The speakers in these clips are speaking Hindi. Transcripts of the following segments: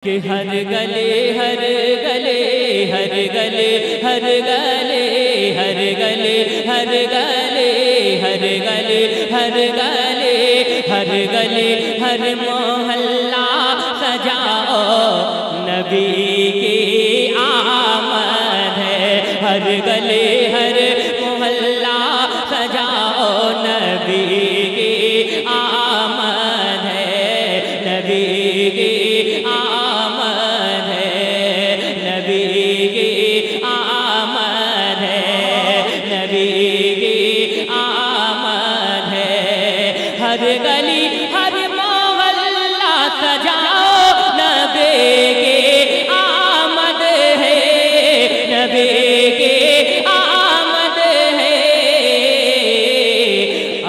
कि हर गले हर गले हर गले हर गले हर गले हर गले हर गले हर गले हर गले हर मोहल्ला सजाओ नबी की आमद है। हर गले हर मोहल्ला सजाओ नबी की आमद है। नबी की हर गली हर मोहल्ला सजाओ नबी की आमद है। नबी की आमद है।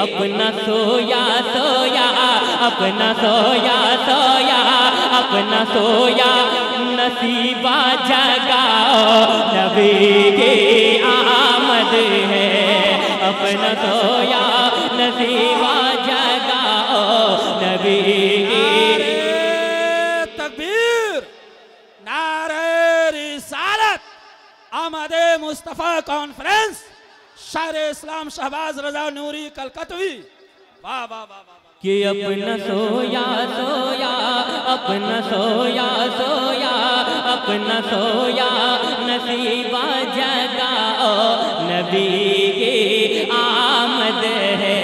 अपना सोया सोया अपना सोया सोया अपना सोया नसीबा जगाओ नबी की आमद है। अपना सोया नसीबा जगाओ नबी की। तकबीर, नारे रिसालत। आमदे मुस्तफ़ा कॉन्फ्रेंस, शायर इस्लाम शहबाज रजा नूरी कलकतवी। वाह वाह वाह वाह। कि अपना सोया सोया अपना सोया सोया अपना सोया नसीबा जगाओ नबी की आमद है।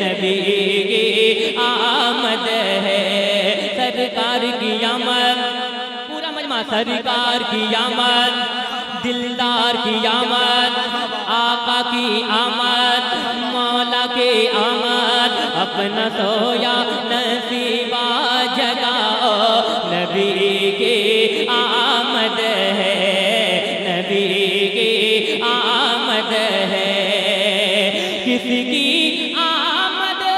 नबी की आमद है। सरकार की आमद, पूरा मजमा सरकार की आमद, दिलदार की आमद, आका की आमद, मौला की आमद। अपना सोया नसीबा जगाओ नबी की आमद है। नबी की आमद है। किसी की आमद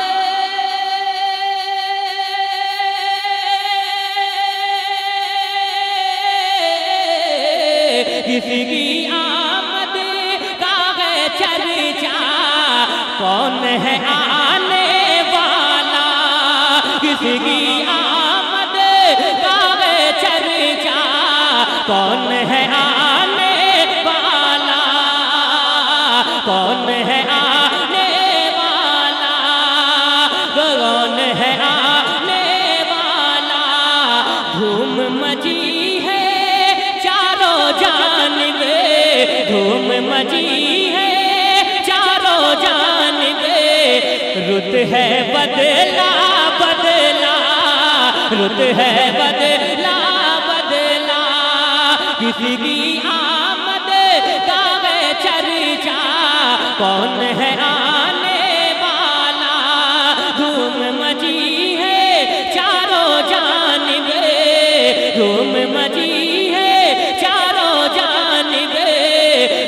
किसी की आमद का है चर्चा, कौन है आने वाला। किसी की आमद का है चर्चा, कौन है आने वाला। कौन है आने वाला, कौन है आने वाला। धूम मची है चारों जानिबे, धूम मची है चारों जानिबे। रुत है बदला बदला, रुत है बदला बदला। किसी की आमद का है चर्चा, कौन है आने वाला। धूम मची है चारों जानिबे, धूम मची है चारों जानिबे।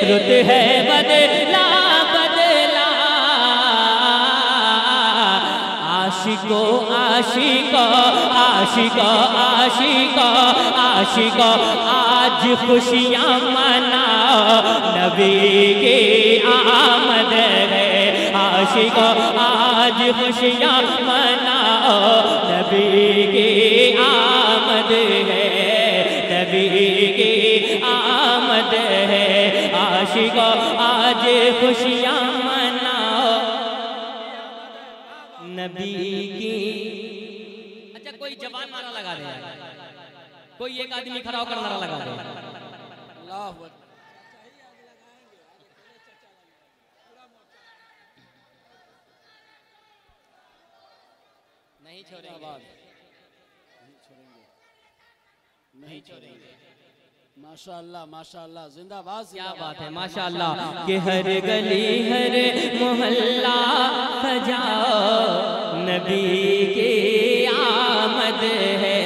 रुत है बदला बदला। आशिको आशिको आशिको आशिको आशिको आज खुशियाँ मनाओ नबी की आमद है। आशिको आज खुशियाँ मनाओ नबी की आमद है। नबी की आमद है। आशिको आज खुशियाँ मनाओ नबी की। अच्छा कोई जवान नारा लगा दे, कोई एक आदमी खड़ा होकर नारा लगा दे। अल्लाह अकबर। नहीं छोड़ेंगे, नहीं छोड़ेंगे। माशाअल्लाह माशाअल्लाह, जिंदाबाद। क्या बात है माशाअल्लाह। कि हर गली हर मोहल्ला सजाओ नबी की आमद है।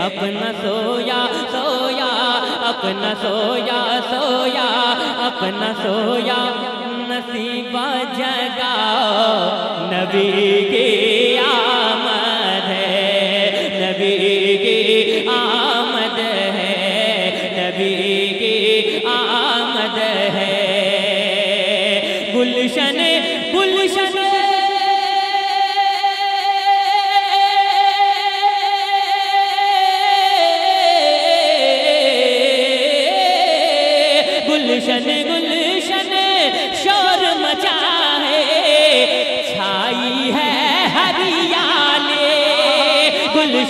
अपना सोया सोया अपना सोया सोया अपना सोया नसीबा जगाओ नबी की आमद है। नबी की आमद है। नबी की आमद है। गुलशन गुलशन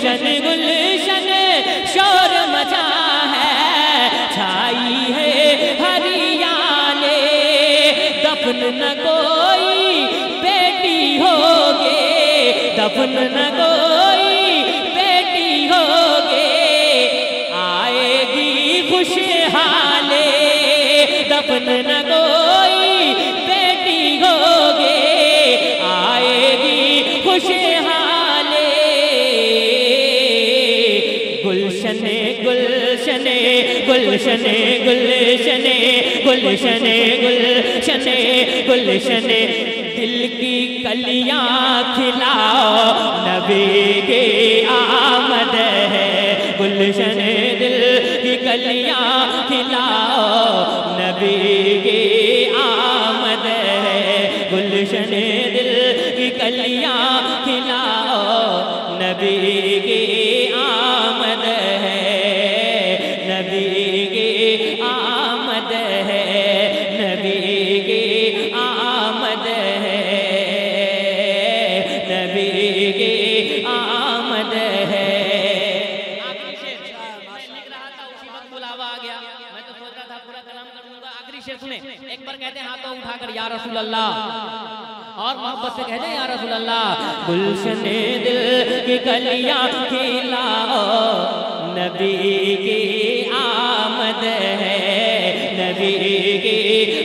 गुलशन गुलशन शोर मचा है, छाई है हरियाले, दफन न कोई बेटी होगे, दफन न कोई बेटी होगे, आएगी खुशहाले, दफन न कोई बेटी होगे, आएगी खुशहाले। गुलशने गुलशने गुलशने गुलशने गुलशने गुलशने गुलशने, दिल की कलियां खिलाओ, नबी की आमद है। गुलशने दिल की कलियां खिलाओ, नबी की आमद है। गुलशने दिल की कलियां खिलाओ, नबी की आमद है, नबी की आमद है, नबी की आमद है, नबी की आमद है। आखिरी शेर मैं लिख रहा था, उसी वक्त बुलावा आ गया, मैं तो सोच रहा था पूरा कलाम कर लूंगा। आखिरी शेर सुने, एक बार कहते हैं हाथों उठाकर या रसूल अल्लाह, और मोहब्बत से कहते हैं या रसूल अल्लाह। गुलशने दिल की कलियां खिलाओ, नबी की आमद है, नबी की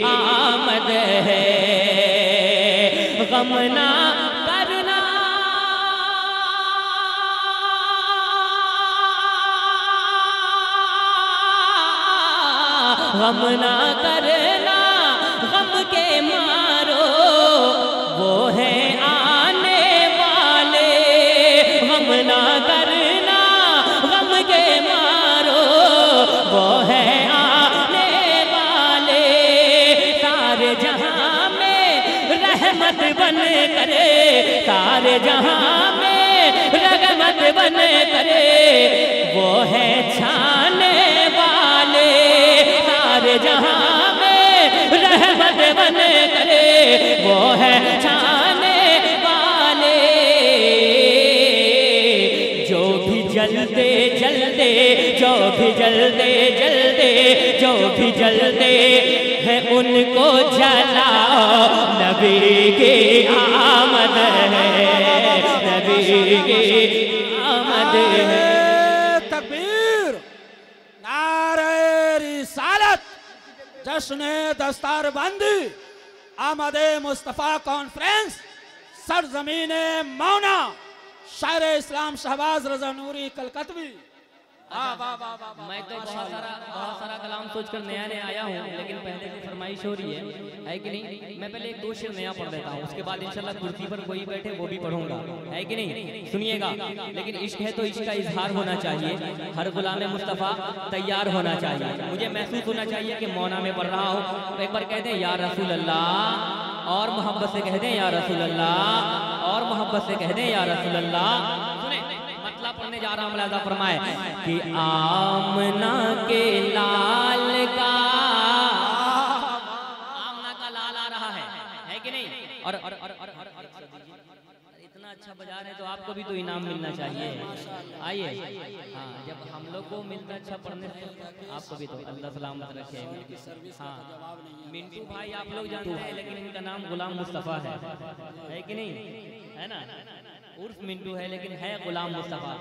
आमद है। गम ना करना, गम ना करना, गम के मारो वो है आने वाले, गम ना करना, गम के मारो वो है आने वाले। सारे जहां में रहमत बन करे, सारे जहां में रहमत बन करे, वो है छाने वाले। सारे जहां में रहमत बन करे, वो है छाने वाले। जो भी जलते जलते, जो भी जलते जलते, जो भी जलते है उनको जलाओ, नबी की आमद है, नबी की आमद है। तकबीर, नारे रिसालत, जश्न दस्तारबंदी, आमदे मुस्तफ़ा कॉन्फ्रेंस, सरजमीने मौना, शायर इस्लाम शहबाज रजा नूरी कलकतवी। मैं तो बहुत सारा कलाम सोचकर नया नया आया हूँ, लेकिन पहले की फरमाइश हो रही है कि नहीं? मैं पहले एक दो शेर नया पढ़ देता हूँ, उसके बाद इंशाल्लाह कुर्सी पर कोई बैठे वो भी पढ़ूंगा, है कि नहीं? सुनिएगा। लेकिन इश्क है तो इसका इजहार होना चाहिए, हर गुलाम मुस्तफ़ा तैयार होना चाहिए। मुझे महसूस होना चाहिए कि मौना में पढ़ रहा हूँ, तो एक बार कहते हैं या रसूल अल्लाह, और मोहब्बत से कहते हैं या रसूल अल्लाह, और मोहब्बत से कहते हैं या रसूल अल्लाह। मतलब पढ़ने जा रहा हूँ, मुलाज़ा फरमाए कि आमना के लाल का, आमना का लाल आ रहा है कि नहीं? और इतना अच्छा बजा रहे हैं तो आपको भी तो इनाम मिलना चाहिए। आइए, हाँ, जब हम लोग को मिलता अच्छा पढ़ने से आपको भी तो अल्लाह सलामत रखे। हाँ, मिंटू भाई आप लोग जानते हैं, लेकिन इनका नाम गुलाम मुस्तफ़ा है कि नहीं? है ना, उर्फ मिंटू है लेकिन है गुलाम मुस्तफ़ा,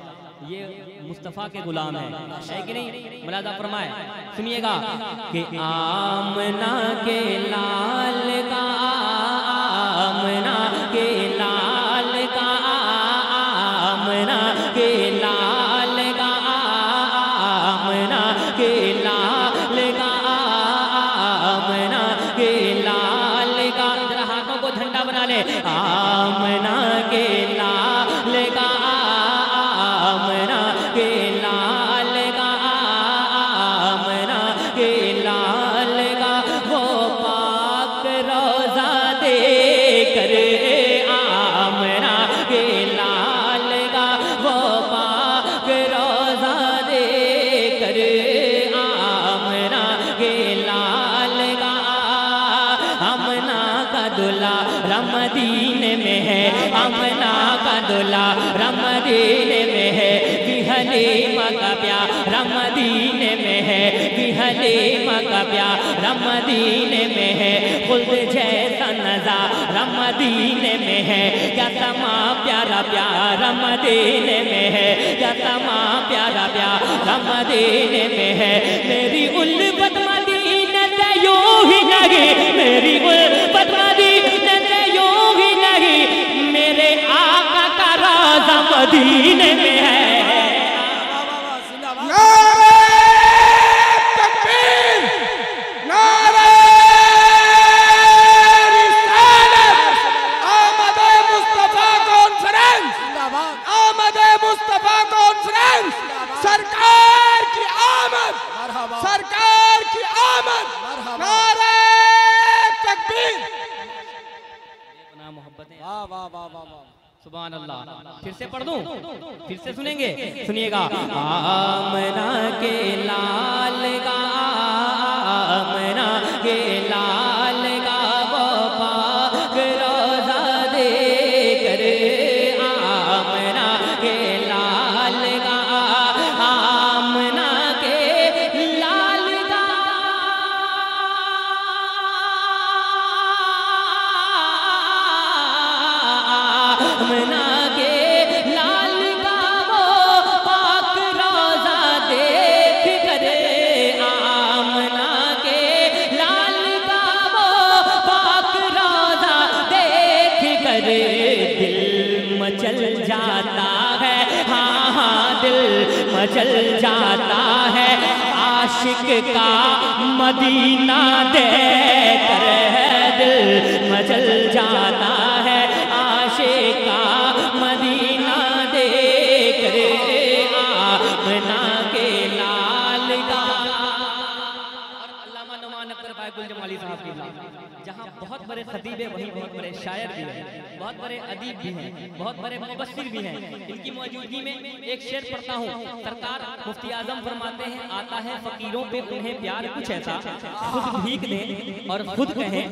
ये मुस्तफ़ा के गुलाम है कि नहीं? मुलाज़ा फरमाए, सुनिएगा कि आमना के लाल का, आमना के लाल का, आमना के लाल का, आमना के लाल का, आमना के लाल का। जरा हाथों को झंडा बना ले, आमना के लाल का, आमना के लाल का, आमना के लाल का। वो पाक रोज़ा देकर, आमना के लाल का, वो पाक रोज़ा देकर, आमना के लाल का। आमना का दुला रमदीन में है, आमना का दुला रमदीन में है, हलीमा का प्यारा मदीने में है, भी हलीमा का प्यारा मदीने में है, खुल्द जैसा नज़ारा मदीने में है, क्या तमा प्यारा प्यारा मदीने में है, क्या तमा प्यारा प्यारा मदीने में है। मेरी उल्फत मदीने से यूं ही नहीं, मेरी उल्फत मदीने से यूं ही नहीं, मेरे आका का रोज़ा मदीने में है। सरकार की आमद, सरकार की आमद, नारे तकबीर। वाह वाह वाह वाह वाह, सुभान अल्लाह। फिर से पढ़ दूं, फिर से सुनेंगे, सुनिएगा। आमना के लाल का, आमना के लाल का वो पाक रोज़ा देकर, आमना के लाल का, आमना के लाल का, आमना के लाल का वो पाक रोज़ा देख कर, आमना के लाल का वो पाक रोज़ा देख कर दिल मचल जाता है, हाँ हाँ दिल मचल जाता है, आशिक का मदीना देखकर दिल मचल जाता है, आशिक का मदीना देखकर, आमना के लाल का। और अल्लामा नुमान अख्तर भाई गुल जमाली साहब की जहाँ बहुत बड़े खतीब हैं, वहीं बहुत बड़े शायर भी हैं, बहुत बड़े अदीब भी हैं, बहुत बड़े मुबस्सिर भी हैं। इनकी मौजूदगी में एक शेर पढ़ता हूँ। सरकार मुफ्ती आजम फरमाते हैं, आता है फकीरों पे उन्हें प्यार कुछ ऐसा, खुद भीख दें और खुद कहें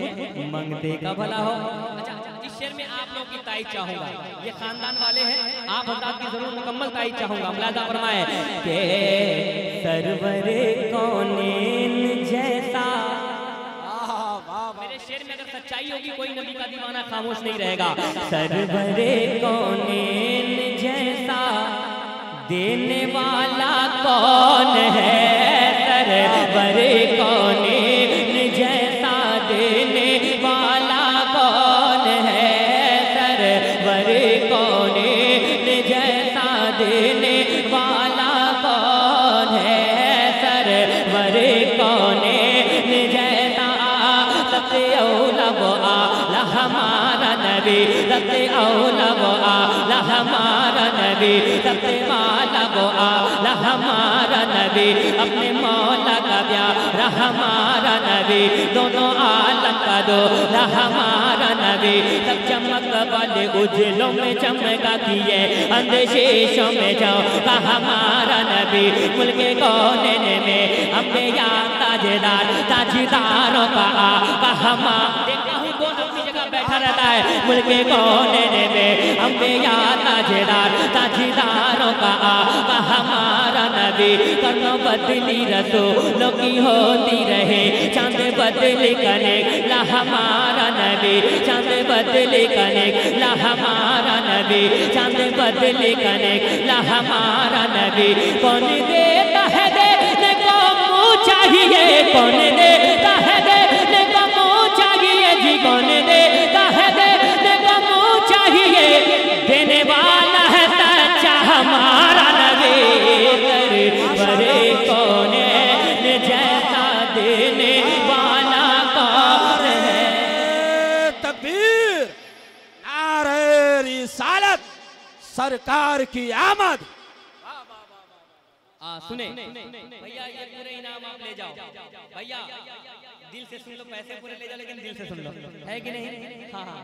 मंगते का भला हो। अच्छा, इस शेर में आप लोग की तारीफ चाहूंगा, ये खानदान वाले हैं, आप हज़रात की जरूर मुकम्मल तारीफ चाहूंगा। मुलाज़ा फरमाए के सरवरे कौनेन जैसा। मेरे शेर में अगर सच्चाई होगी, कोई नबी का दीवाना खामोश नहीं रहेगा। सरवरे कौनेन जैसा देने वाला कौन है, सरवरे कौनेन जैसा देने वाला कौन है, सरवरे कौनेन जैसा देने वाला कौन है, सरवरे कौनेन जैसा सबसे औला वो आला हमारा नबी, सबसे औला वो आला हमारा नबी, सबसे माला वो आला हमारा नबी, अपने मौला का प्यारा हमारा नबी, दोनों आलम का दूल्हा हमारा नबी, सब चमक वाले उजलों में चमका किए, अंधेशों में जाओ का हमारा नबी, मुल्के कौनेन में अपने यार ताजदार ताजदारों का आका हमारा। देखता हूँ कौन अपनी जगह बैठा रहता है। मुल्के कौनेन में अपने यार ताजदार ताजदारों का आका हमारा नबी, करनो बदली रसूलों की होती रहे, चांद बदली कने ला हमारा नबी, चांद बदली कने ला हमारा नबी, चांद बदली कने ला हमारा नबी। कौन देता है देने को मुँह चाहिए, कौन देता है देने को मुँह चाहिए जी, कौन देता है देने को मुँह चाहिए, देने वाला है सच्चा हमारा नबी, बड़े कौनेन जैसा देने वाला कौन है। तकबीर, नारे रिसालत, सरकार की आमद। सुने भैया, ये पूरे इनाम आप ले जाओ भैया, दिल से सुन लो, पैसे पूरे ले जाओ लेकिन दिल से सुन लो, है कि नहीं? हाँ हाँ,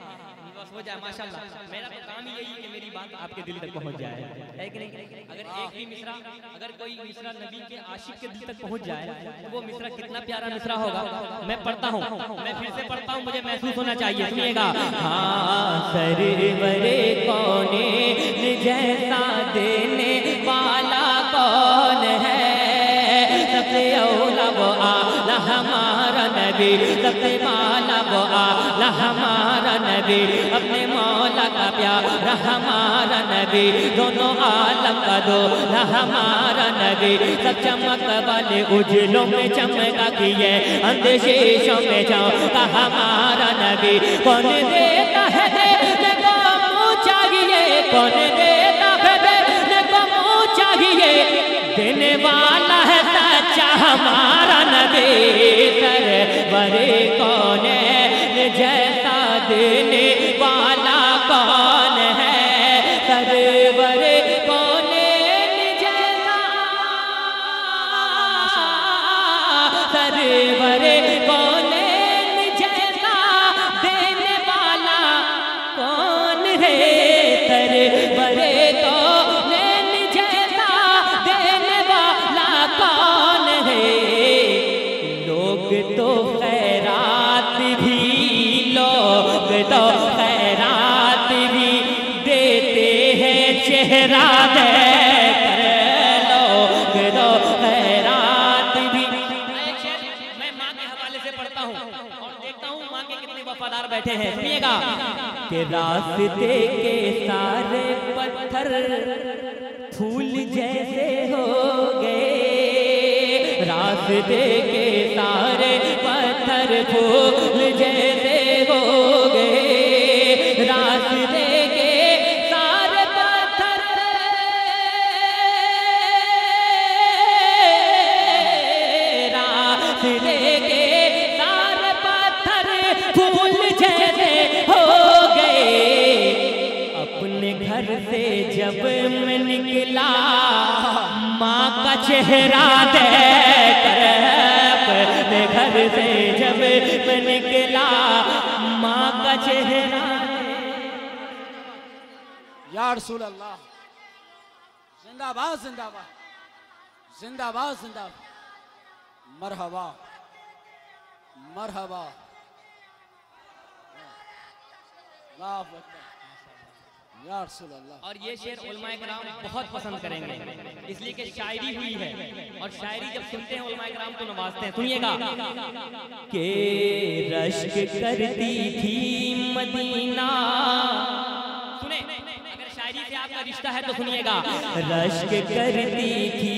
बस हो जाए माशाल्लाह। मेरा तो काम ही यही है कि मेरी बात आपके दिल तक पहुंच जाए, है कि नहीं? अगर एक भी मिसरा, अगर कोई मिसरा नबी के आशिक के दिल तक पहुंच जाए तो वो मिसरा कितना प्यारा मिसरा होगा। मैं पढ़ता हूँ, मैं फिर से पढ़ता हूँ, मुझे महसूस होना चाहिए, सुनिएगा। हाँ सरवरे कौनेन जैसा देने वाला हमारा नबी, सबसे माला वो आला हमारा नबी, अपने मौला का प्यारा हमारा नबी, दोनों आलम का दूल्हा हमारा नबी, सब चमक वाले उजलों में चमका किए अंधेशों में चमका हमारा नबी। कौन देता है देने को मुँह चाहिए, कौन देता है देने को मुँह चाहिए, देने वाला है सच्चा हमारा नबी। सरवरे कौन है जैसा देने वाला कौन है, सरवरे कौन जैसा, सरवरे कौन जैसा देने वाला कौन है, सरवरे कौन जैसा देने वाला कौन है। लोग तो खैरात भी, लोग तो खैरात भी देते हैं चेहरा देकर, लोग तो खैरात भी। मैं माँ के हवाले से पढ़ता हूँ और देखता हूँ माँ के कितने वफादार बैठे हैं। सुनिएगा कि रास्ते के सारे पत्थर फूल जैसे हो गए, रास्ते के सारे पत्थर फूल जैसे हो गए, रास्ते के सारे पत्थर, रास्ते के सारे पत्थर फूल जैसे हो गए। अपने घर से जब मैं निकला माँ का चेहरा देखकर, अपने घर से जब मैं निकला माँ का चेहरा। या रसूल अल्लाह, जिंदाबाद जिंदाबाद जिंदाबाद जिंदाबाद, मरहबा मरहबा, अल्लाहु अकबर, या रसूल अल्लाह। और ये शेर उलमाए कराम बहुत पसंद करेंगे, इसलिए कि शायरी हुई है और शायरी जब सुनते हैं उलमाए कराम तो नवाजते हैं। सुनिएगा के रश्क करती थी मदीना, सुने अगर शायरी से आपका रिश्ता है तो सुनिएगा। रश्क करती थी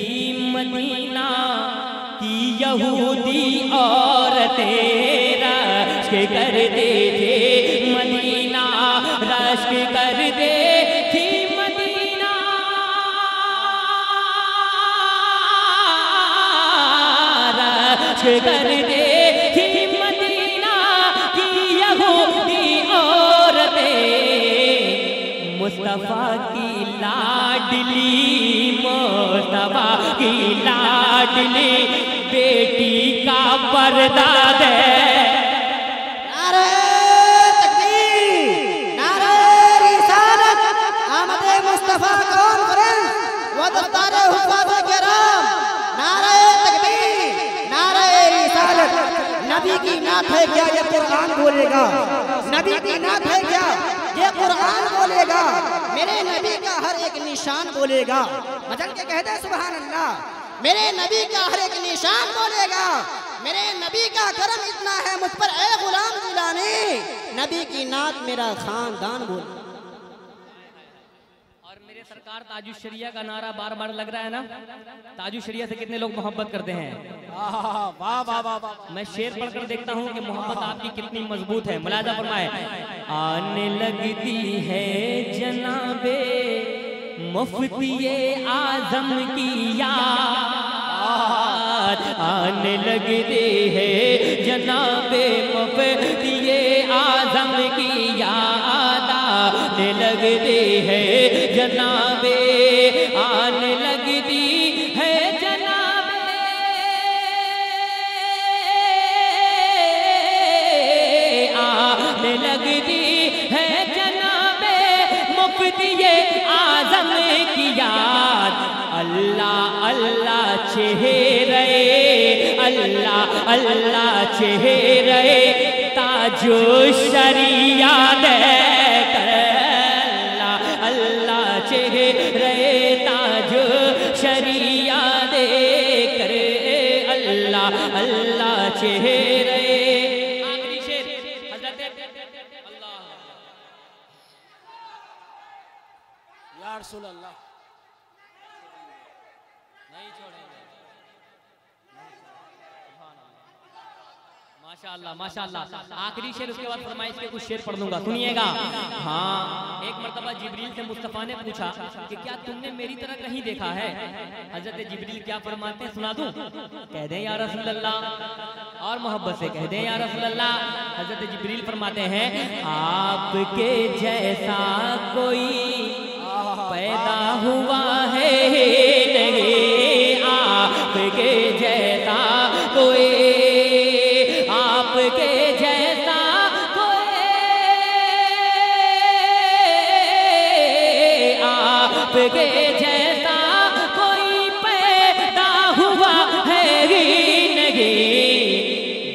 मदीना की यहूदी औरतें, रश्क करते थे मदीना, रश्क करते थी मदीना, रश्क करते थी मदीना की यहूदी औरतें। मुस्तफा की लाडली, मुस्तफा की लाडली बेटी का पर्दा दे। मुस्तफा कॉन्फ्रेंस वदतारे हुफ़ाज़ किराम, नारे तकबीर, नारे रिसालत। नबी की नात है क्या ये कुरान बोलेगा, नबी की नात है क्या ये कुरान बोलेगा, मेरे नबी का हर एक निशान बोलेगा। बदल के कह दे सुभान अल्लाह, मेरे नबी का हर एक निशान बोलेगा। मेरे नबी का करम इतना है मुझ पर ए गुलाम जिलानी, नबी की नात मेरा खानदान बोले। सरकार ताजु शरिया का नारा बार बार लग रहा है ना, ताजु शरिया से कितने लोग मोहब्बत करते हैं। वाह वाह वाह वाह। मैं शेर पढ़कर देखता हूँ कि मोहब्बत आपकी कितनी मजबूत है। मुलाजा फरमाए, आने लगती है जनाबे मुफ्तिये आजम की याद, आने लगती है जनाबे मुफ्तिये आजम की याद, आने लगती है जनाबे, आने लगती है जनाबे, आने लगती है जनाबे मुफ्तिये आजम की याद। अल्लाह अल्लाह चेहरे, अल्लाह अल्लाह चेहरे ताजो शरिया देखकर, अल्लाह अल्लाह चेहरे ताजो शरिया देखकर, अल्लाह अल्लाह चेहरे। आखिरी शेर हजरत अल्लाह या रसूल अल्लाह। नहीं छोड़ेंगे। माशाअल्लाह माशाअल्लाह। आखिरी शेर, उसके बाद फरमाइश के कुछ शेर पढ़ दूंगा, सुनिएगा। हाँ, एक मर्तबा जिब्रील से मुस्तफ़ा ने पूछा कि क्या तुमने मेरी तरह कहीं देखा है? हजरत जिब्रील क्या फरमाते हैं, सुना दूं? कह दें या रसूल अल्लाह, और मोहब्बत से कह दें या रसूल अल्लाह। हजरत जिब्रील फरमाते हैं आपके जैसा कोई पैदा हुआ है नहीं, आपके जैसा कोई, आपके जैसा कोई, आपके जैसा कोई पैदा हुआ है ही नहीं।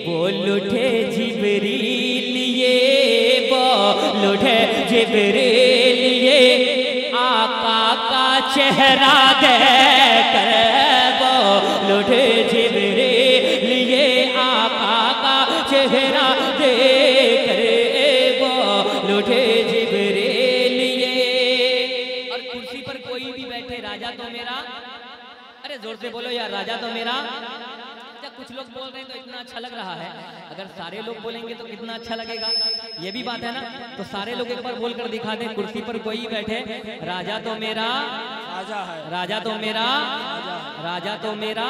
बोल उठे जिब्रील ये, बोल उठे जिब्रील ये, आका का चेहरा देखकर, बोल उठे जिब्रील ये, आका का चेहरा देखकर, बोल उठे जिब्रील ये। और कुर्सी पर कोई भी बैठे, राजा तो मेरा, अरे जोर से बोलो यार, राजा तो मेरा। कुछ लोग बोल रहे हैं तो इतना अच्छा लग रहा है, अगर सारे लोग बोलेंगे तो कितना अच्छा लगेगा, ये भी बात है ना। तो सारे लोग एक बार बोल कर दिखा दें, कुर्सी पर कोई बैठे, राजा तो मेरा, राजा है, राजा तो मेरा, राजा तो मेरा।